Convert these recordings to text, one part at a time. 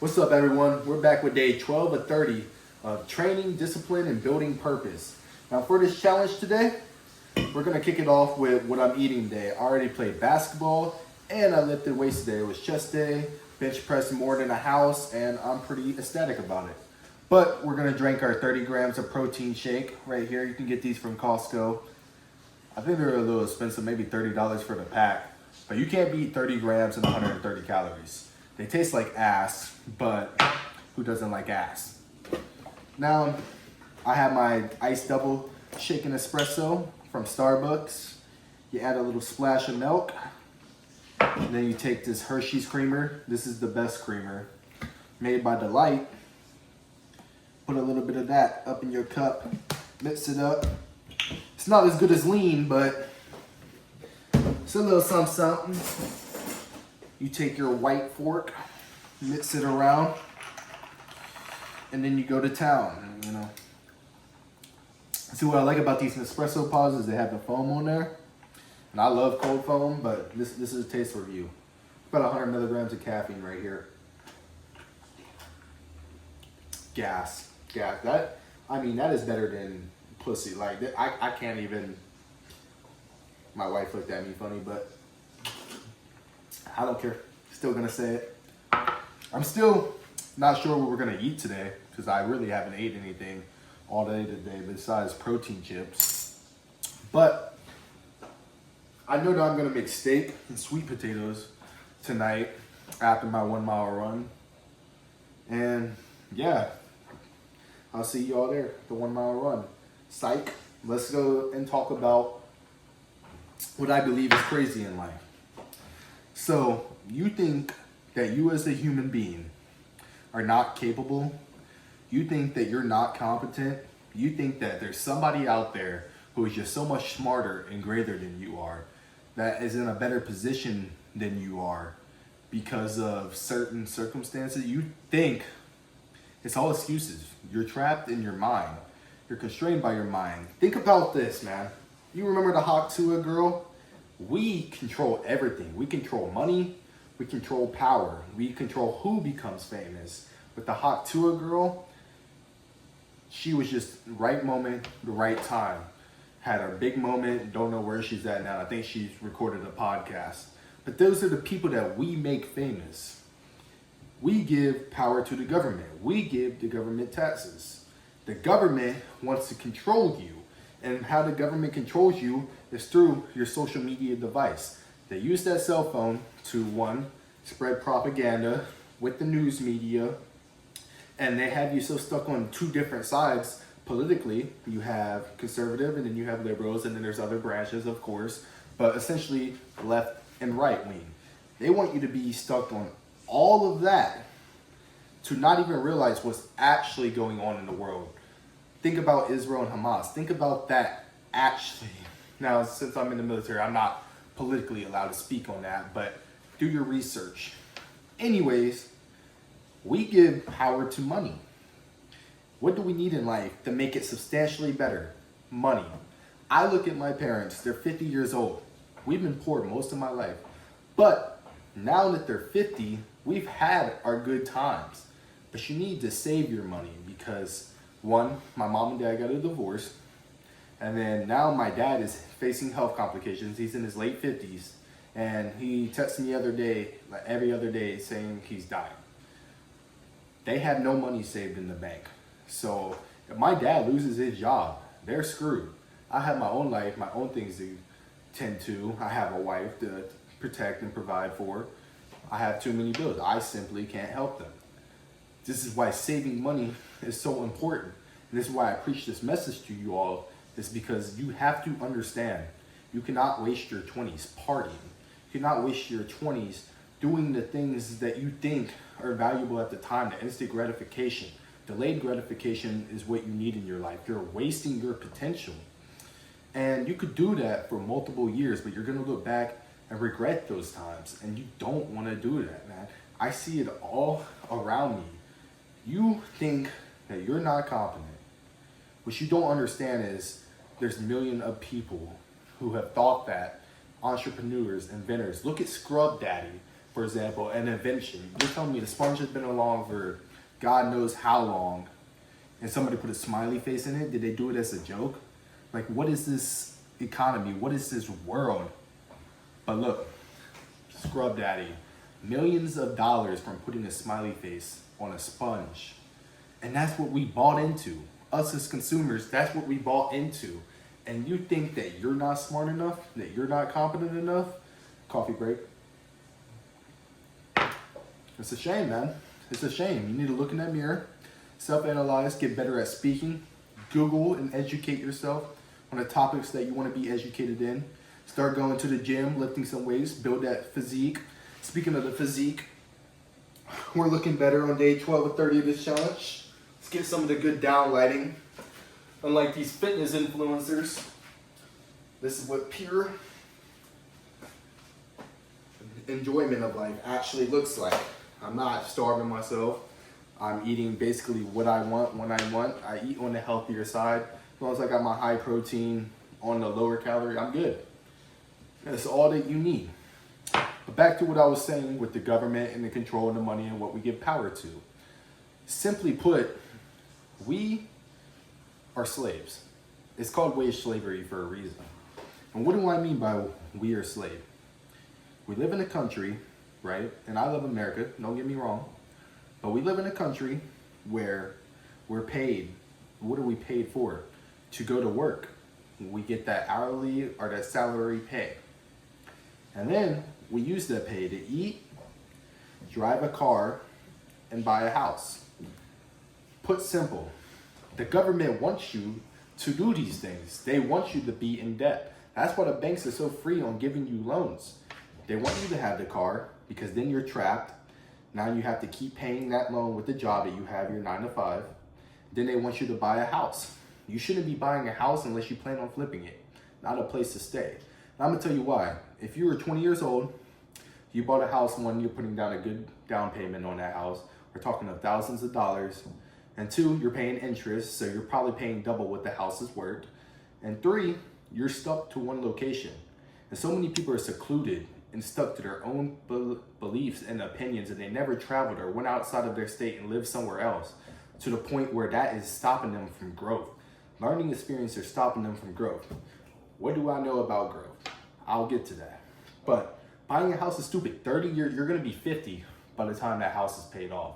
What's up, everyone? We're back with day 12 of 30 of training, discipline, and building purpose. Now, for this challenge today, we're going to kick it off with what I'm eating today. I already played basketball and I lifted weights today. It was chest day, bench press more than a house, and I'm pretty ecstatic about it. But we're going to drink our 30 grams of protein shake right here. You can get these from Costco. I think they're a little expensive, maybe $30 for the pack. But you can't beat 30 grams and 130 calories. They taste like ass, but who doesn't like ass? Now, I have my iced double shaken espresso from Starbucks. You add a little splash of milk. And then you take this Hershey's creamer. This is the best creamer, made by Delight. Put a little bit of that up in your cup. Mix it up. It's not as good as lean, but it's a little something. You take your white fork, mix it around, and then you go to town, you know. See, what I like about these Nespresso pods is they have the foam on there. And I love cold foam, but this is a taste review. About 100 milligrams of caffeine right here. Gas. That is better than pussy. Like, I can't even. My wife looked at me funny, but I don't care. Still gonna say it. I'm still not sure what we're gonna eat today because I really haven't ate anything all day today besides protein chips. But I know that I'm gonna make steak and sweet potatoes tonight after my 1 mile run. And yeah, I'll see y'all there, the 1 mile run. Psych. Let's go and talk about what I believe is crazy in life. So, you think that you as a human being are not capable? You think that you're not competent? You think that there's somebody out there who is just so much smarter and greater than you are, that is in a better position than you are because of certain circumstances? You think it's all excuses. You're trapped in your mind. You're constrained by your mind. Think about this, man. You remember the Hawk Tuah girl? We control everything. We control money. We control power. We control who becomes famous. With the Hawk Tuah girl, she was just right moment, the right time. Had a big moment. Don't know where she's at now. I think she's recorded a podcast. But those are the people that we make famous. We give power to the government. We give the government taxes. The government wants to control you. And how the government controls you is through your social media device. They use that cell phone to, one, spread propaganda with the news media. And they have you so stuck on two different sides politically. You have conservative and then you have liberals, and then there's other branches, of course. But essentially left and right wing. They want you to be stuck on all of that to not even realize what's actually going on in the world. Think about Israel and Hamas. Think about that actually. Now, since I'm in the military, I'm not politically allowed to speak on that, but do your research. Anyways, we give power to money. What do we need in life to make it substantially better? Money. I look at my parents, they're 50 years old. We've been poor most of my life. But now that they're 50, we've had our good times. But you need to save your money because, one, my mom and dad got a divorce. And then now my dad is facing health complications. He's in his late 50s. And he texted me the other day, like every other day, saying he's dying. They have no money saved in the bank. So if my dad loses his job, they're screwed. I have my own life, my own things to tend to. I have a wife to protect and provide for. I have too many bills. I simply can't help them. This is why saving money is so important. And this is why I preach this message to you all, is because you have to understand you cannot waste your 20s partying. You cannot waste your 20s doing the things that you think are valuable at the time, the instant gratification. Delayed gratification is what you need in your life. You're wasting your potential. And you could do that for multiple years, but you're going to look back and regret those times. And you don't want to do that, man. I see it all around me. You think that you're not competent. What you don't understand is there's millions of people who have thought that, entrepreneurs, inventors. Look at Scrub Daddy. for example, an invention. You're telling me the sponge has been along for God knows how long, and somebody put a smiley face in it? Did they do it as a joke? Like, what is this economy? What is this world? But look, Scrub Daddy, millions of dollars from putting a smiley face on a sponge. And that's what we bought into. Us as consumers, that's what we bought into. And you think that you're not smart enough, that you're not competent enough? Coffee break. It's a shame, man. It's a shame. You need to look in that mirror, self-analyze, get better at speaking, Google and educate yourself on the topics that you want to be educated in. Start going to the gym, lifting some weights, build that physique. Speaking of the physique, we're looking better on day 12 or 30 of this challenge. Let's get some of the good down lighting. Unlike these fitness influencers, this is what pure enjoyment of life actually looks like. I'm not starving myself. I'm eating basically what I want when I want. I eat on the healthier side. As long as I got my high protein on the lower calorie, I'm good. That's all that you need. But back to what I was saying with the government and the control of the money and what we give power to. Simply put, we are slaves. It's called wage slavery for a reason. And what do I mean by we are slave? We live in a country, right? And I love America, don't get me wrong. But we live in a country where we're paid. What are we paid for? To go to work. We get that hourly or that salary pay. And then we use that pay to eat, drive a car, and buy a house. Put simple, the government wants you to do these things. They want you to be in debt. That's why the banks are so free on giving you loans. They want you to have the car because then you're trapped. Now you have to keep paying that loan with the job that you have, your 9 to 5. Then they want you to buy a house. You shouldn't be buying a house unless you plan on flipping it, not a place to stay. And I'm gonna tell you why. If you were 20 years old, you bought a house, one, you're putting down a good down payment on that house. We're talking of thousands of dollars. And 2, you're paying interest, so you're probably paying double what the house is worth. And 3, you're stuck to one location. And so many people are secluded and stuck to their own beliefs and opinions, and they never traveled or went outside of their state and lived somewhere else, to the point where that is stopping them from growth. Learning experience are stopping them from growth. What do I know about growth? I'll get to that. But buying a house is stupid. 30 years, you're gonna be 50 by the time that house is paid off.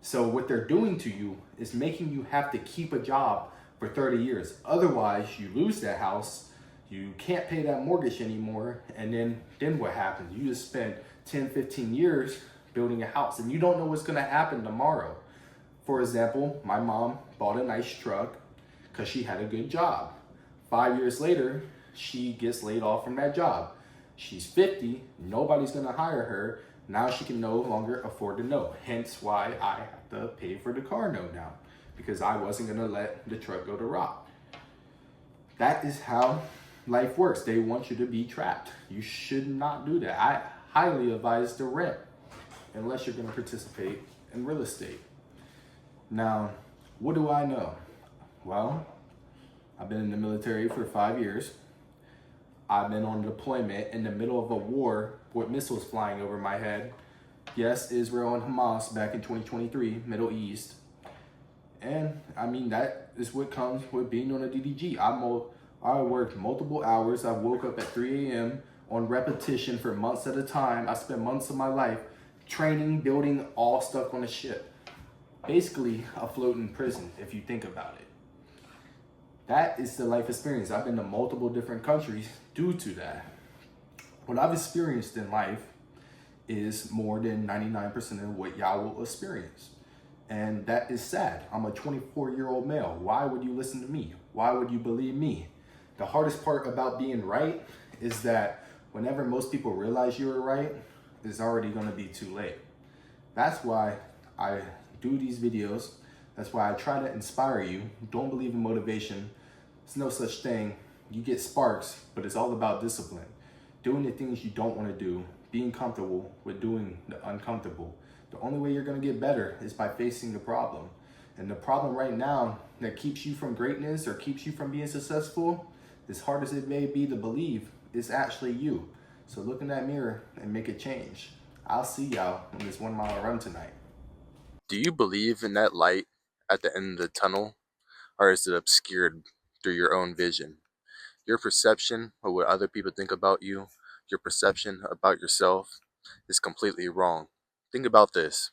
So what they're doing to you is making you have to keep a job for 30 years. Otherwise, you lose that house, you can't pay that mortgage anymore, and then what happens? You just spend 10, 15 years building a house, and you don't know what's gonna happen tomorrow. For example, my mom bought a nice truck because she had a good job. 5 years later, she gets laid off from that job. She's 50, nobody's gonna hire her. Now she can no longer afford the note. Hence why I have to pay for the car note now, because I wasn't gonna let the truck go to rot. That is how life works. They want you to be trapped. You should not do that. I highly advise to rent, unless you're gonna participate in real estate. Now, what do I know? Well, I've been in the military for 5 years. I've been on deployment in the middle of a war with missiles flying over my head. Yes, Israel and Hamas back in 2023, Middle East. And I mean, that is what comes with being on a DDG. I worked multiple hours. I woke up at 3 a.m. on repetition for months at a time. I spent months of my life training, building, all stuck on a ship. Basically a floating prison, if you think about it. That is the life experience. I've been to multiple different countries due to that. What I've experienced in life is more than 99% of what y'all will experience. And that is sad. I'm a 24-year-old male. Why would you listen to me? Why would you believe me? The hardest part about being right is that whenever most people realize you were right, it's already gonna be too late. That's why I do these videos. That's why I try to inspire you. Don't believe in motivation. There's no such thing. You get sparks, but it's all about discipline. Doing the things you don't want to do, being comfortable with doing the uncomfortable. The only way you're going to get better is by facing the problem. And the problem right now that keeps you from greatness or keeps you from being successful, as hard as it may be to believe, is actually you. So look in that mirror and make a change. I'll see y'all on this 1 mile run tonight. Do you believe in that light at the end of the tunnel, or is it obscured through your own vision? Your perception of what other people think about you, your perception about yourself, is completely wrong. Think about this.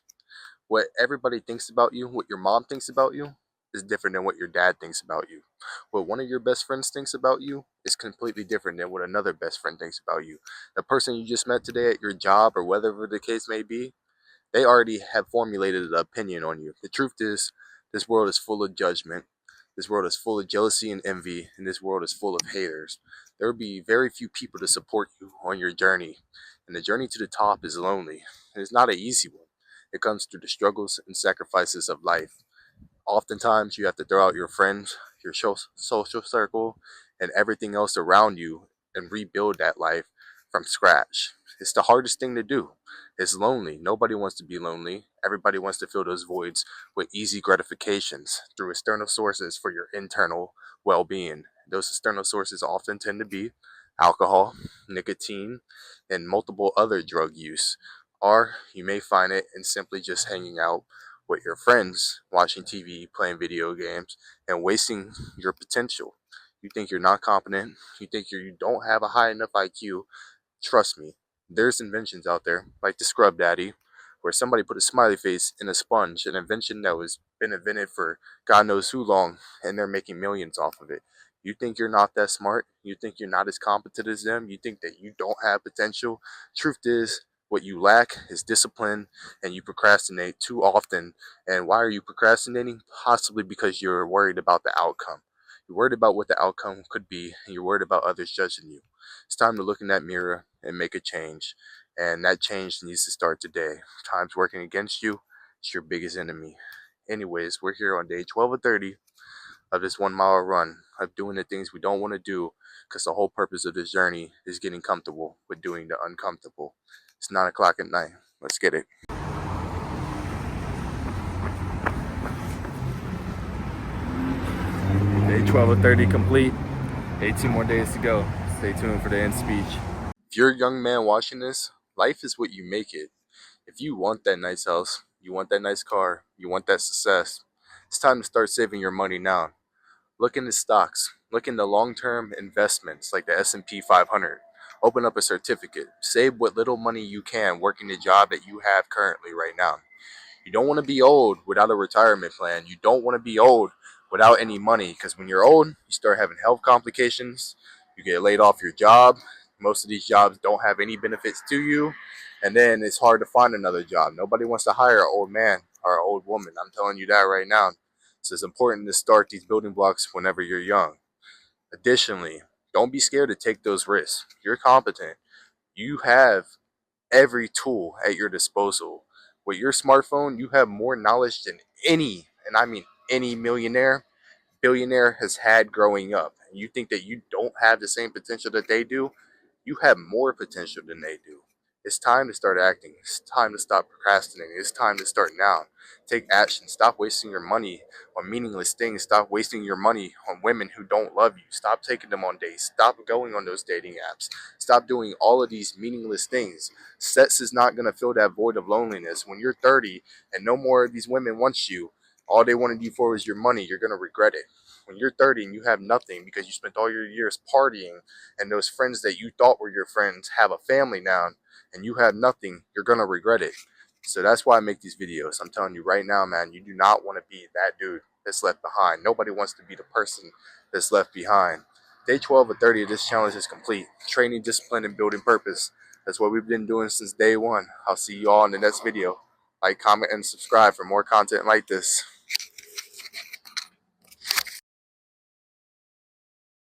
What everybody thinks about you, what your mom thinks about you, is different than what your dad thinks about you. What one of your best friends thinks about you is completely different than what another best friend thinks about you. The person you just met today at your job or whatever the case may be, they already have formulated an opinion on you. The truth is, this world is full of judgment. This world is full of jealousy and envy, and this world is full of haters. There will be very few people to support you on your journey, and the journey to the top is lonely. And it's not an easy one. It comes through the struggles and sacrifices of life. Oftentimes, you have to throw out your friends, your social circle, and everything else around you and rebuild that life from scratch. It's the hardest thing to do. It's lonely. Nobody wants to be lonely. Everybody wants to fill those voids with easy gratifications through external sources for your internal well being. Those external sources often tend to be alcohol, nicotine, and multiple other drug use. Or you may find it in simply just hanging out with your friends, watching TV, playing video games, and wasting your potential. You think you're not competent, you think you don't have a high enough IQ. Trust me, there's inventions out there, like the Scrub Daddy, where somebody put a smiley face in a sponge, an invention that was been invented for God knows who long, and they're making millions off of it. You think you're not that smart? You think you're not as competent as them? You think that you don't have potential? Truth is, what you lack is discipline, and you procrastinate too often. And why are you procrastinating? Possibly because you're worried about the outcome. You're worried about what the outcome could be, and you're worried about others judging you. It's time to look in that mirror and make a change. And that change needs to start today. Time's working against you. It's your biggest enemy. Anyways, we're here on day 12 of 30 of this 1 mile run, of doing the things we don't want to do, because the whole purpose of this journey is getting comfortable with doing the uncomfortable. It's 9 o'clock at night. Let's get it. Day 12 of 30 complete. 18 more days to go. Stay tuned for the end speech. If you're a young man watching this, life is what you make it. If you want that nice house, you want that nice car, you want that success, it's time to start saving your money now. Look into stocks. Look into long-term investments like the S&P 500. Open up a certificate. Save what little money you can working the job that you have currently right now. You don't want to be old without a retirement plan. You don't want to be old without any money, because when you're old, you start having health complications. You get laid off your job. Most of these jobs don't have any benefits to you. And then it's hard to find another job. Nobody wants to hire an old man or an old woman. I'm telling you that right now. So it's important to start these building blocks whenever you're young. Additionally, don't be scared to take those risks. You're competent. You have every tool at your disposal. With your smartphone, you have more knowledge than any, and I mean any millionaire, billionaire has had growing up. And you think that you don't have the same potential that they do? You have more potential than they do. It's time to start acting. It's time to stop procrastinating. It's time to start now. Take action. Stop wasting your money on meaningless things. Stop wasting your money on women who don't love you. Stop taking them on dates. Stop going on those dating apps. Stop doing all of these meaningless things. Sex is not going to fill that void of loneliness. When you're 30 and no more of these women want you, all they wanted you for is your money, you're going to regret it. When you're 30 and you have nothing because you spent all your years partying, and those friends that you thought were your friends have a family now and you have nothing, you're going to regret it. So that's why I make these videos. I'm telling you right now, man, you do not want to be that dude that's left behind. Nobody wants to be the person that's left behind. Day 12 of 30 of this challenge is complete. Training, discipline, and building purpose. That's what we've been doing since day one. I'll see you all in the next video. Like, comment, and subscribe for more content like this.